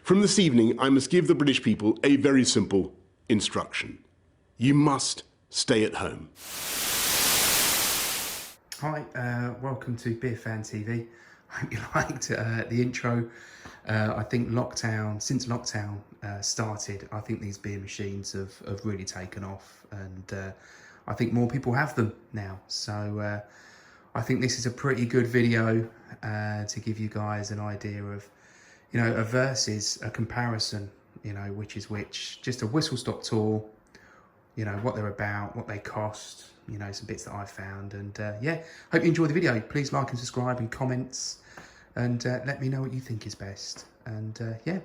From this evening, I must give the British people a very simple instruction. You must stay at home. Hi, welcome to Beer Fan TV. I hope you liked the intro. I think since lockdown started, I think these beer machines have really taken off, and I think more people have them now. So I think this is a pretty good video to give you guys an idea of, a versus, a comparison, which is which, just a whistle-stop tour, what they're about, what they cost, some bits that I've found. And yeah, hope you enjoy the video. Please like and subscribe and comments, and let me know what you think is best. And yeah,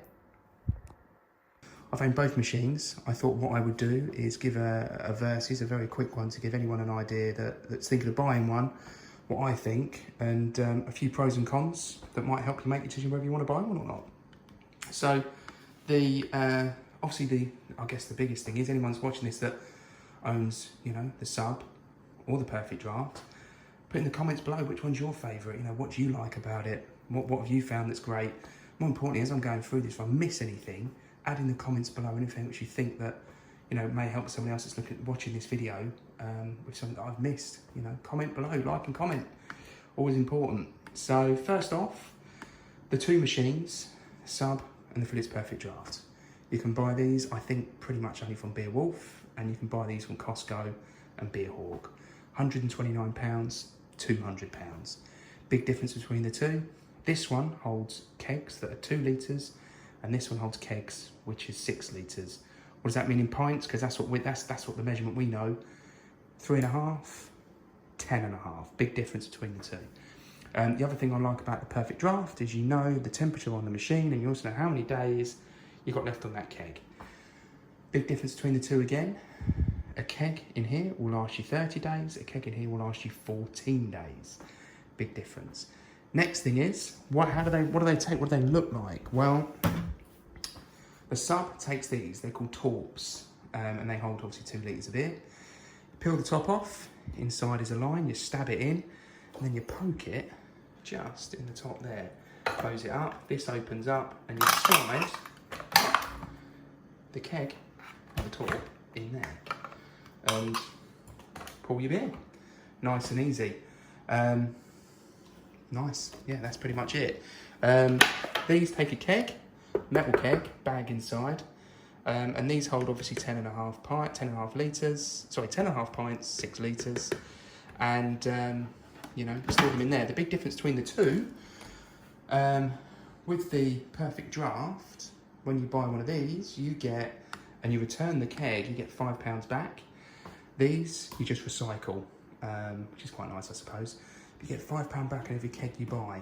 I've owned both machines. I thought what I would do is give a versus, a very quick one, to give anyone an idea that's thinking of buying one, what I think, and a few pros and cons that might help you make a decision whether you want to buy one or not. So obviously I guess the biggest thing is, anyone's watching this that owns, the Sub or the Perfect Draft, put in the comments below which one's your favourite. What do you like about it? What have you found that's great? More importantly, as I'm going through this, if I miss anything, add in the comments below anything which you think that may help someone else that's watching this video with something that I've missed. Comment below, like and comment, always important. So first off, the two machines, the Sub and the Philips Perfect Draft. You can buy these, I think, pretty much only from Beerwolf, and you can buy these from Costco and Beerhawk. £129, £200. Big difference between the two. This one holds kegs that are 2 litres, and this one holds kegs which is 6 litres. What does that mean in pints? Because that's what the measurement we know. 3.5, 10.5. Big difference between the two. The other thing I like about the Perfect Draft is the temperature on the machine, and you also know how many days you've got left on that keg. Big difference between the two again. A keg in here will last you 30 days. A keg in here will last you 14 days. Big difference. Next thing is, what do they take? What do they look like? Well, the Sub takes these. They're called Krups, and they hold obviously 2 litres of beer. Peel the top off. Inside is a line. You stab it in, and then you poke it just in the top there. Close it up. This opens up, and you slide the keg on the top in there, and pour your beer. Nice and easy. Nice. Yeah, that's pretty much it. These take a keg, metal keg, bag inside, and these hold obviously 10.5 litres. Sorry, 10.5 pints, 6 litres, and store them in there. The big difference between the two, with the Perfect Draft, when you buy one of these, you get, and you return the keg, you get £5 back. These you just recycle, which is quite nice, I suppose. You get £5 back on every keg you buy.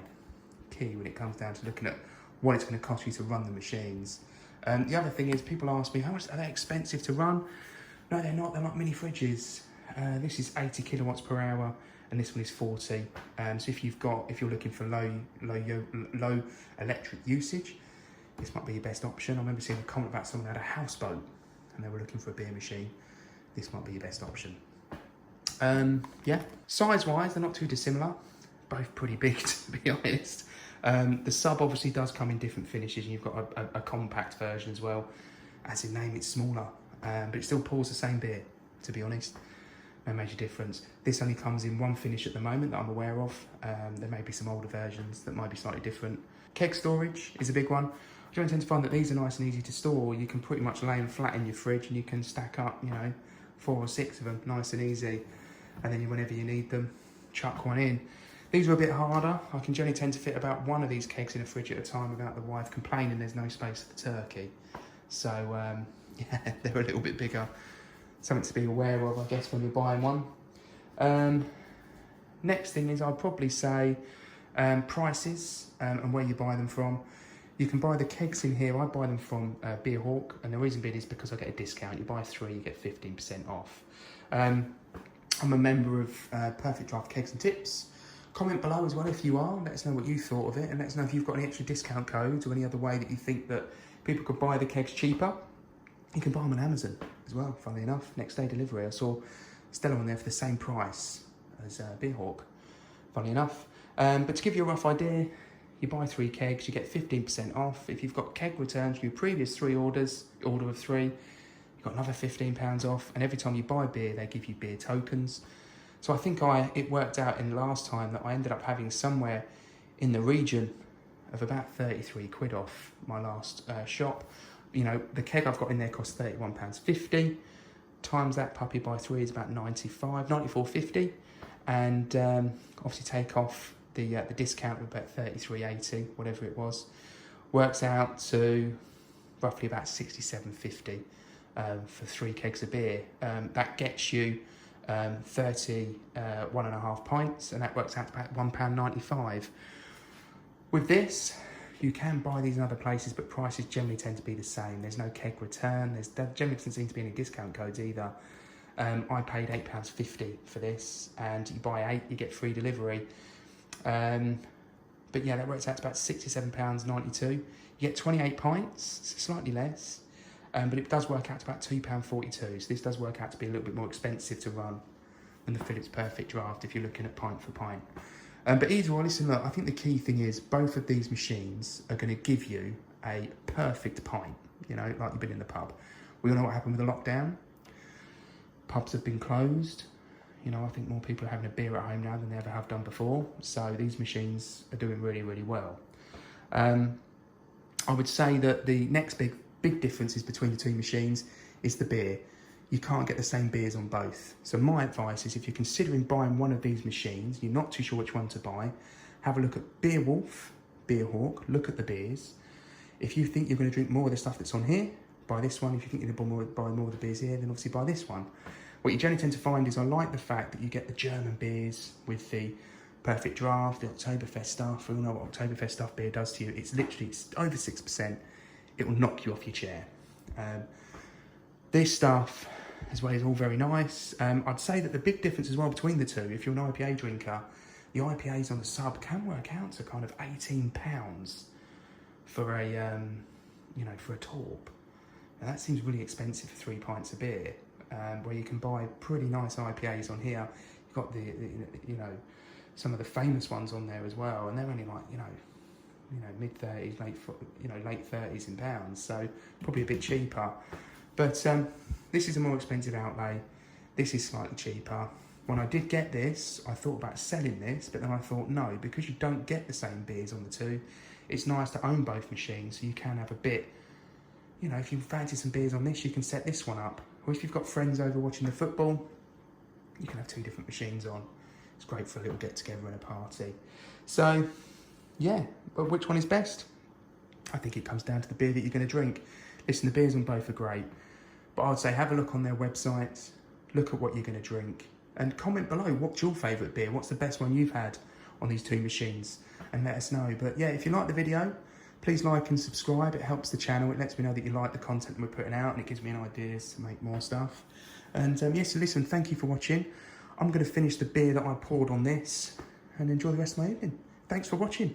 Key when it comes down to looking at what it's going to cost you to run the machines. The other thing is, people ask me, how much are they expensive to run? No, they're not. They're like mini fridges. This is 80 kilowatts per hour, and this one is 40. So if you're looking for low electric usage, this might be your best option. I remember seeing a comment about someone who had a houseboat and they were looking for a beer machine. This might be your best option. Yeah, size-wise, they're not too dissimilar. Both pretty big, to be honest. The Sub obviously does come in different finishes, and you've got a compact version as well. As in name, it's smaller, but it still pours the same beer, to be honest. No major difference. This only comes in one finish at the moment that I'm aware of. There may be some older versions that might be slightly different. Keg storage is a big one. I don't tend to find that these are nice and easy to store. You can pretty much lay them flat in your fridge, and you can stack up, 4 or 6 of them, nice and easy. And then whenever you need them, chuck one in. These are a bit harder. I can generally tend to fit about 1 of these kegs in a fridge at a time without the wife complaining there's no space for the turkey. So yeah, they're a little bit bigger. Something to be aware of, I guess, when you're buying one. Next thing is, I'd probably say prices and where you buy them from. You can buy the kegs in here. I buy them from Beerhawk, and the reason being is because I get a discount. You buy 3, you get 15% off. I'm a member of Perfect Draft Kegs and Tips. Comment below as well if you are. Let us know what you thought of it, and let us know if you've got any extra discount codes or any other way that you think that people could buy the kegs cheaper. You can buy them on Amazon as well, funnily enough. Next day delivery. I saw Stella on there for the same price as Beerhawk, funnily enough. But to give you a rough idea, You buy 3 kegs, you get 15% off. If you've got keg returns from your previous 3 orders, order of 3, you've got another £15 off. And every time you buy beer, they give you beer tokens. So I think it worked out in last time that I ended up having somewhere in the region of about 33 quid off my last shop. You know, the keg I've got in there costs £31.50. Times that puppy by 3 is about 94.50. And obviously take off the discount of about 33.80, whatever it was, works out to roughly about 67.50 for 3 kegs of beer. That gets you 31.5 pints, and that works out to about £1.95. With this, you can buy these in other places, but prices generally tend to be the same. There's no keg return. There generally doesn't seem to be any discount codes either. I paid £8.50 for this, and you buy 8, you get free delivery. But yeah, that works out to about £67.92. You get 28 pints, so slightly less, but it does work out to about £2.42. So this does work out to be a little bit more expensive to run than the Phillips Perfect Draft if you're looking at pint for pint. But either way, listen, look, I think the key thing is both of these machines are going to give you a perfect pint, you know, like you've been in the pub. We all know what happened with the lockdown. Pubs have been closed. You know, I think more people are having a beer at home now than they ever have done before. So these machines are doing really, really well. I would say that the next big differences between the 2 machines is the beer. You can't get the same beers on both. So my advice is if you're considering buying one of these machines, you're not too sure which one to buy, have a look at Beer Wolf, Beer Hawk, look at the beers. If you think you're going to drink more of the stuff that's on here, buy this one. If you think you're going to buy more of the beers here, then obviously buy this one. What you generally tend to find is I like the fact that you get the German beers with the Perfect Draft, the Oktoberfest stuff. We all know what Oktoberfest stuff beer does to you. It's over 6%. It will knock you off your chair. This stuff as well is all very nice. I'd say that the big difference as well between the 2, if you're an IPA drinker, the IPAs on the sub can work out to kind of £18 for a, you know, for a Torp. Now that seems really expensive for 3 pints of beer, where you can buy pretty nice IPAs on here. You've got the you know, some of the famous ones on there as well, and they're only like, you know, mid-30s, late 30s in pounds, so probably a bit cheaper. But this is a more expensive outlay. This is slightly cheaper. When I did get this, I thought about selling this, but then I thought, no, because you don't get the same beers on the 2, it's nice to own both machines, so you can have a bit, you know, if you fancy some beers on this, you can set this one up. Or if you've got friends over watching the football, you can have 2 different machines on. It's great for a little get-together and a party. So, yeah, but which one is best? I think it comes down to the beer that you're going to drink. Listen, the beers on both are great, but I'd say have a look on their websites, look at what you're going to drink, and comment below what's your favourite beer, what's the best one you've had on these 2 machines, and let us know. But yeah, if you like the video, please like and subscribe. It helps the channel. It lets me know that you like the content we're putting out, and it gives me ideas to make more stuff. And yes, so listen, thank you for watching. I'm going to finish the beer that I poured on this and enjoy the rest of my evening. Thanks for watching.